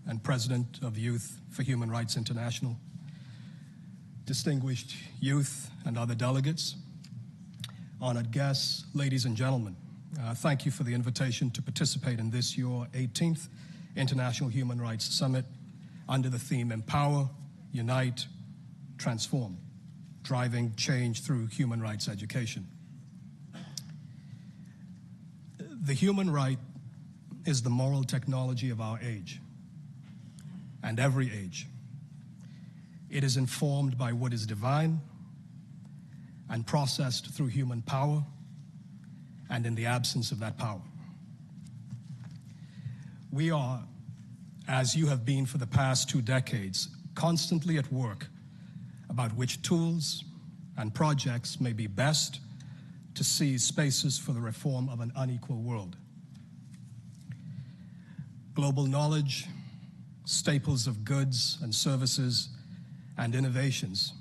and President of Youth for Human Rights International, distinguished youth and other delegates, honored guests, ladies and gentlemen, thank you for the invitation to participate in this, your 18th International Human Rights Summit under the theme Empower, Unite, Transform, Driving Change Through Human Rights Education. The human right is the moral technology of our age and every age. It is informed by what is divine and processed through human power and in the absence of that power. We are, as you have been for the past 2 decades, constantly at work about which tools and projects may be best to seize spaces for the reform of an unequal world. Global knowledge, staples of goods and services, and innovations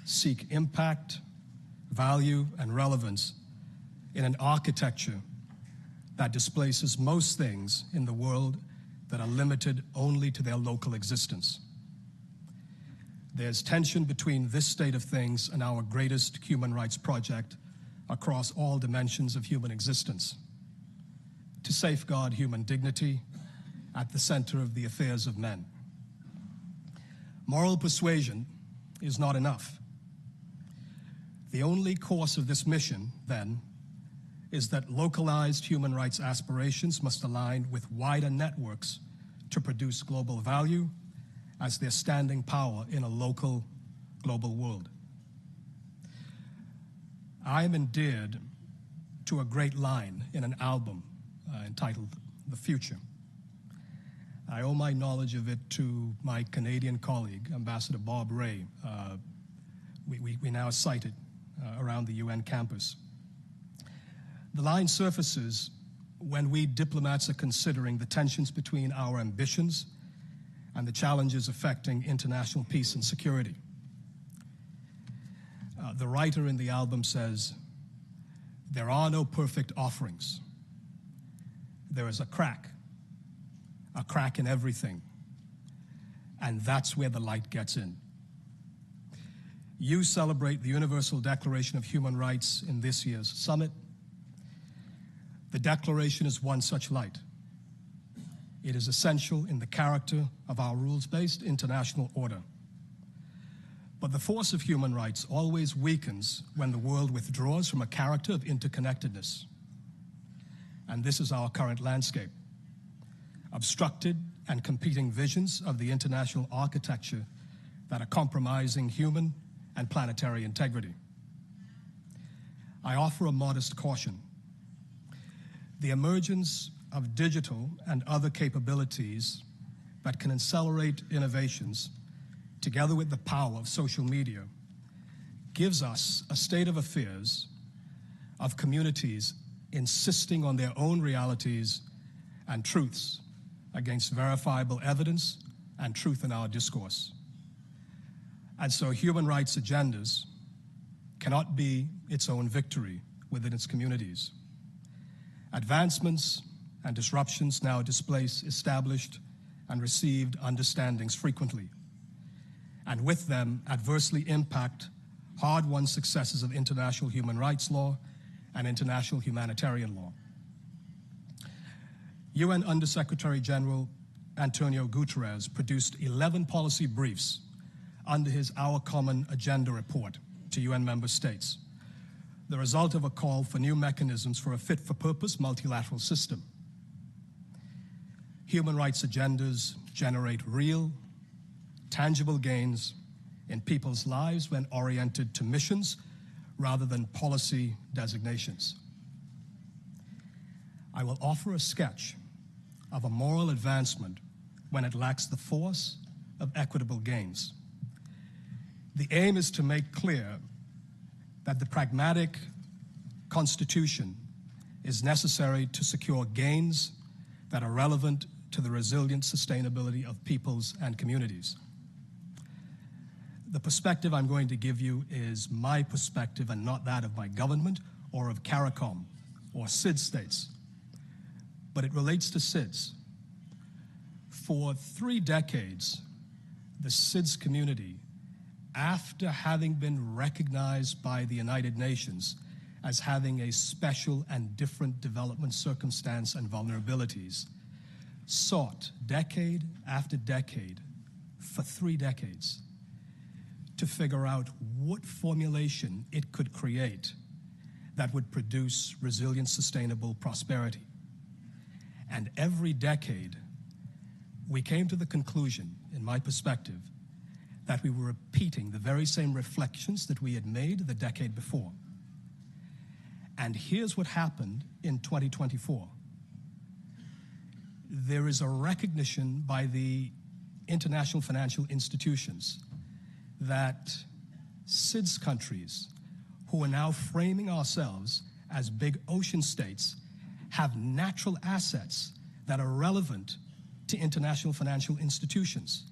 seek impact, value, and relevance in an architecture that displaces most things in the world that are limited only to their local existence. There's tension between this state of things and our greatest human rights project across all dimensions of human existence, to safeguard human dignity at the center of the affairs of men. Moral persuasion is not enough. The only course of this mission, then, is that localized human rights aspirations must align with wider networks to produce global value as their standing power in a local, global world. I am endeared to a great line in an album entitled The Future. I owe my knowledge of it to my Canadian colleague, Ambassador Bob Ray. We now cite it around the UN campus. The line surfaces when we diplomats are considering the tensions between our ambitions and the challenges affecting international peace and security. The writer in the album says, "There are no perfect offerings. There is a crack in everything, and that's where the light gets in." You celebrate the Universal Declaration of Human Rights in this year's summit. The Declaration is one such light. It is essential in the character of our rules-based international order. But the force of human rights always weakens when the world withdraws from a character of interconnectedness. And this is our current landscape. Obstructed and competing visions of the international architecture that are compromising human and planetary integrity. I offer a modest caution. The emergence of digital and other capabilities that can accelerate innovations, together with the power of social media, gives us a state of affairs of communities insisting on their own realities and truths against verifiable evidence and truth in our discourse. And so human rights agendas cannot be its own victory within its communities. Advancements and disruptions now displace established and received understandings frequently, and with them adversely impact hard-won successes of international human rights law and international humanitarian law. UN Undersecretary General Antonio Guterres produced 11 policy briefs under his Our Common Agenda report to UN member states, the result of a call for new mechanisms for a fit-for-purpose multilateral system. Human rights agendas generate real, tangible gains in people's lives when oriented to missions rather than policy designations. I will offer a sketch of a moral advancement when it lacks the force of equitable gains. The aim is to make clear that the pragmatic constitution is necessary to secure gains that are relevant to the resilient sustainability of peoples and communities. The perspective I'm going to give you is my perspective and not that of my government or of CARICOM or SID states, but it relates to SIDS. For 3 decades, the SIDS community, after having been recognized by the United Nations as having a special and different development circumstance and vulnerabilities, sought decade after decade, for 3 decades, to figure out what formulation it could create that would produce resilient, sustainable prosperity. And every decade, we came to the conclusion, in my perspective, that we were repeating the very same reflections that we had made the decade before. And here's what happened in 2024. There is a recognition by the international financial institutions that SIDS countries, who are now framing ourselves as big ocean states, have natural assets that are relevant to international financial institutions.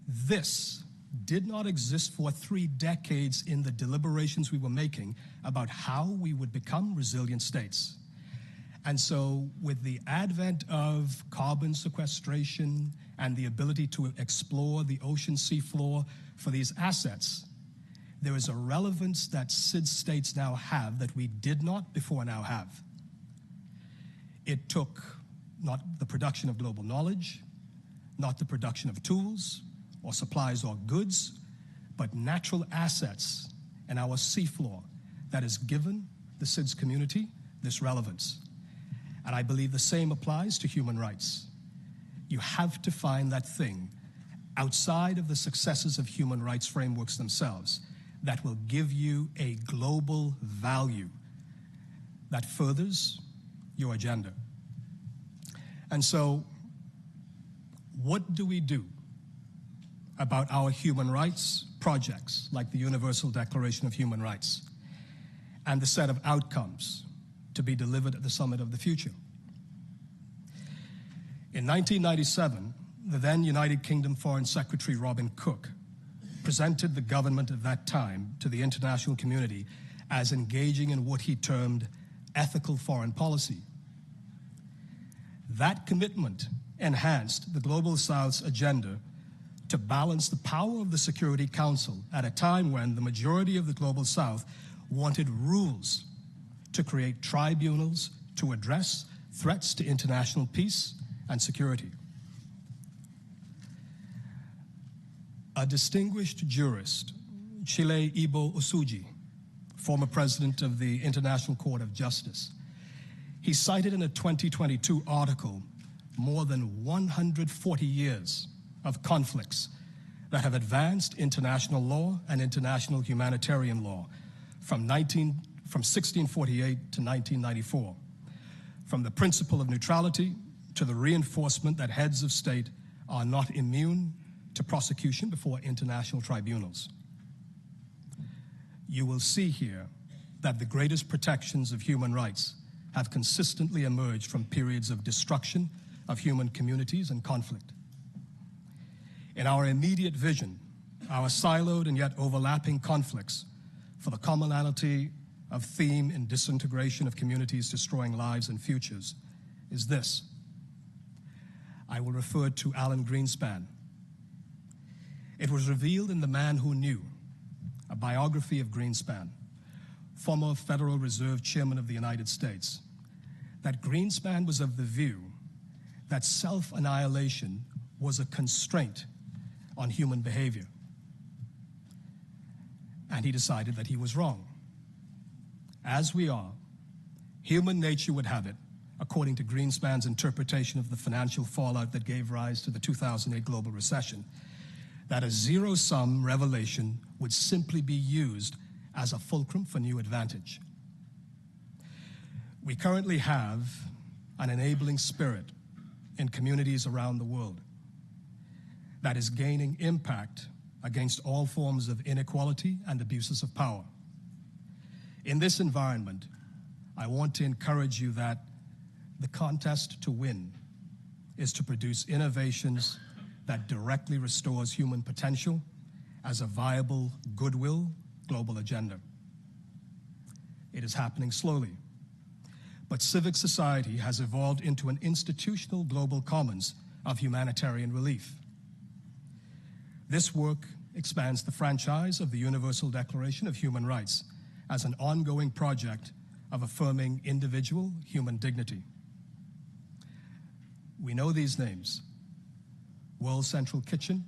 This did not exist for 3 decades in the deliberations we were making about how we would become resilient states. And so with the advent of carbon sequestration and the ability to explore the ocean seafloor for these assets, there is a relevance that SIDS states now have that we did not before now have. It took not the production of global knowledge, not the production of tools or supplies or goods, but natural assets in our seafloor that has given the SIDS community this relevance. And I believe the same applies to human rights. You have to find that thing outside of the successes of human rights frameworks themselves that will give you a global value that furthers your agenda. And so, what do we do about our human rights projects, like the Universal Declaration of Human Rights, and the set of outcomes to be delivered at the Summit of the Future? In 1997, the then United Kingdom Foreign Secretary Robin Cook presented the government of that time to the international community as engaging in what he termed ethical foreign policy. That commitment enhanced the Global South's agenda to balance the power of the Security Council at a time when the majority of the Global South wanted rules to create tribunals to address threats to international peace and security. A distinguished jurist, Chile Ibo Osuji, former president of the International Court of Justice, he cited in a 2022 article more than 140 years of conflicts that have advanced international law and international humanitarian law from 1648 to 1994, from the principle of neutrality to the reinforcement that heads of state are not immune to prosecution before international tribunals. You will see here that the greatest protections of human rights have consistently emerged from periods of destruction of human communities and conflict. In our immediate vision, our siloed and yet overlapping conflicts for the commonality of theme in disintegration of communities destroying lives and futures is this. I will refer to Alan Greenspan. It was revealed in The Man Who Knew, a biography of Greenspan, former Federal Reserve Chairman of the United States, that Greenspan was of the view that self-annihilation was a constraint on human behavior. And he decided that he was wrong. As we are, human nature would have it, according to Greenspan's interpretation of the financial fallout that gave rise to the 2008 global recession, that a zero-sum revelation would simply be used as a fulcrum for new advantage. We currently have an enabling spirit in communities around the world that is gaining impact against all forms of inequality and abuses of power. In this environment, I want to encourage you that the contest to win is to produce innovations that directly restores human potential as a viable goodwill global agenda. It is happening slowly, but civic society has evolved into an institutional global commons of humanitarian relief. This work expands the franchise of the Universal Declaration of Human Rights as an ongoing project of affirming individual human dignity. We know these names: World Central Kitchen,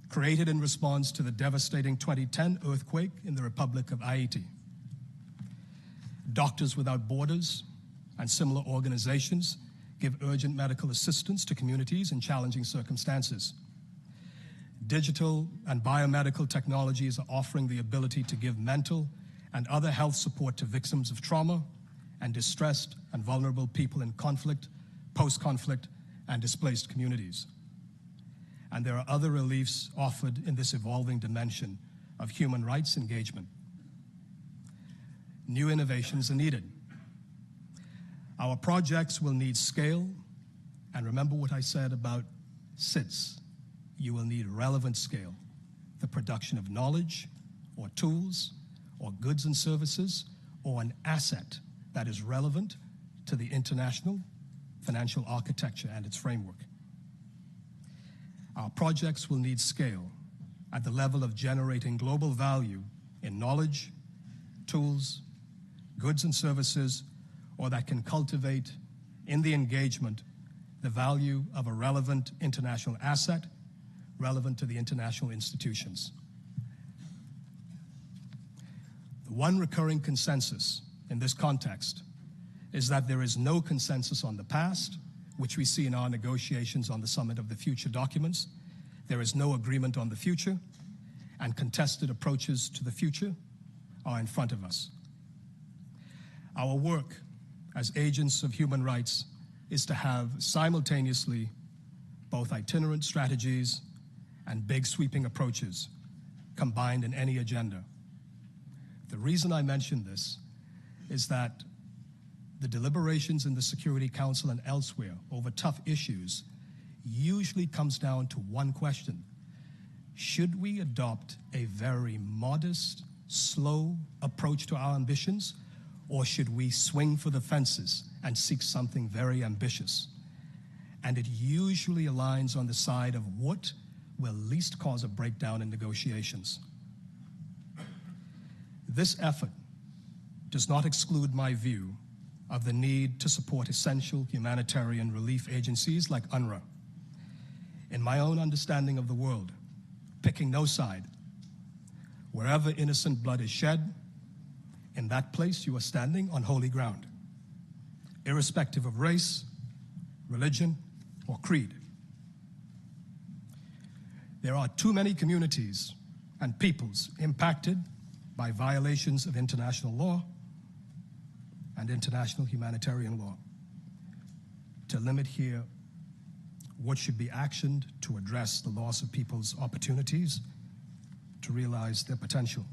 created in response to the devastating 2010 earthquake in the Republic of Haiti; Doctors Without Borders and similar organizations give urgent medical assistance to communities in challenging circumstances. Digital and biomedical technologies are offering the ability to give mental and other health support to victims of trauma and distressed and vulnerable people in conflict, post-conflict, and displaced communities. And there are other reliefs offered in this evolving dimension of human rights engagement. New innovations are needed. Our projects will need scale, and remember what I said about SIDS. You will need relevant scale, the production of knowledge or tools or goods and services or an asset that is relevant to the international financial architecture and its framework. Our projects will need scale at the level of generating global value in knowledge, tools, goods and services, or that can cultivate in the engagement the value of a relevant international asset relevant to the international institutions. The one recurring consensus in this context is that there is no consensus on the past, which we see in our negotiations on the Summit of the Future documents. There is no agreement on the future, and contested approaches to the future are in front of us. Our work as agents of human rights is to have simultaneously both itinerant strategies and big sweeping approaches combined in any agenda. The reason I mention this is that the deliberations in the Security Council and elsewhere over tough issues usually comes down to one question: should we adopt a very modest, slow approach to our ambitions, or should we swing for the fences and seek something very ambitious? And it usually aligns on the side of what will least cause a breakdown in negotiations. This effort does not exclude my view of the need to support essential humanitarian relief agencies like UNRWA. In my own understanding of the world, picking no side, wherever innocent blood is shed, in that place you are standing on holy ground, irrespective of race, religion, or creed. There are too many communities and peoples impacted by violations of international law and international humanitarian law to limit here what should be actioned to address the loss of people's opportunities to realize their potential.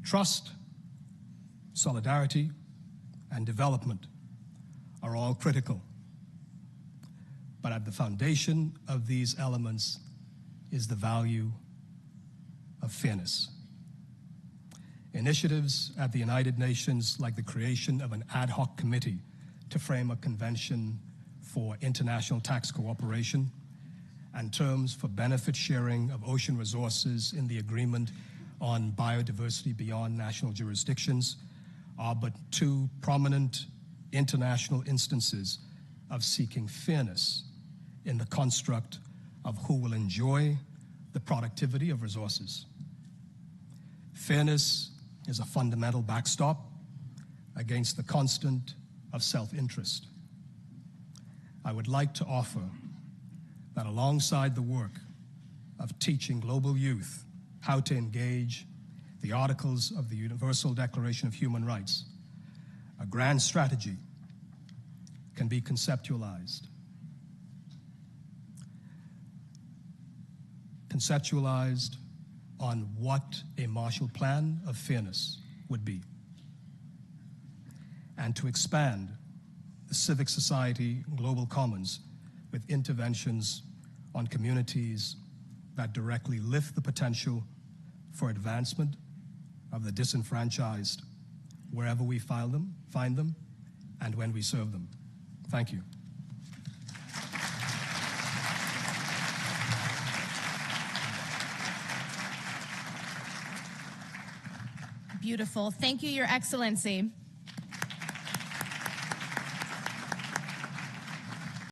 Trust, solidarity, and development are all critical. But at the foundation of these elements is the value of fairness. Initiatives at the United Nations, like the creation of an ad hoc committee to frame a convention for international tax cooperation and terms for benefit sharing of ocean resources in the agreement on biodiversity beyond national jurisdictions, are but two prominent international instances of seeking fairness in the construct of who will enjoy the productivity of resources. Fairness is a fundamental backstop against the constant of self-interest. I would like to offer that alongside the work of teaching global youth how to engage the articles of the Universal Declaration of Human Rights, a grand strategy can be conceptualized. Conceptualized on what a Marshall Plan of fairness would be, and to expand the civic society global commons with interventions on communities that directly lift the potential for advancement of the disenfranchised wherever we find them, and when we serve them. Thank you. Beautiful. Thank you, Your Excellency.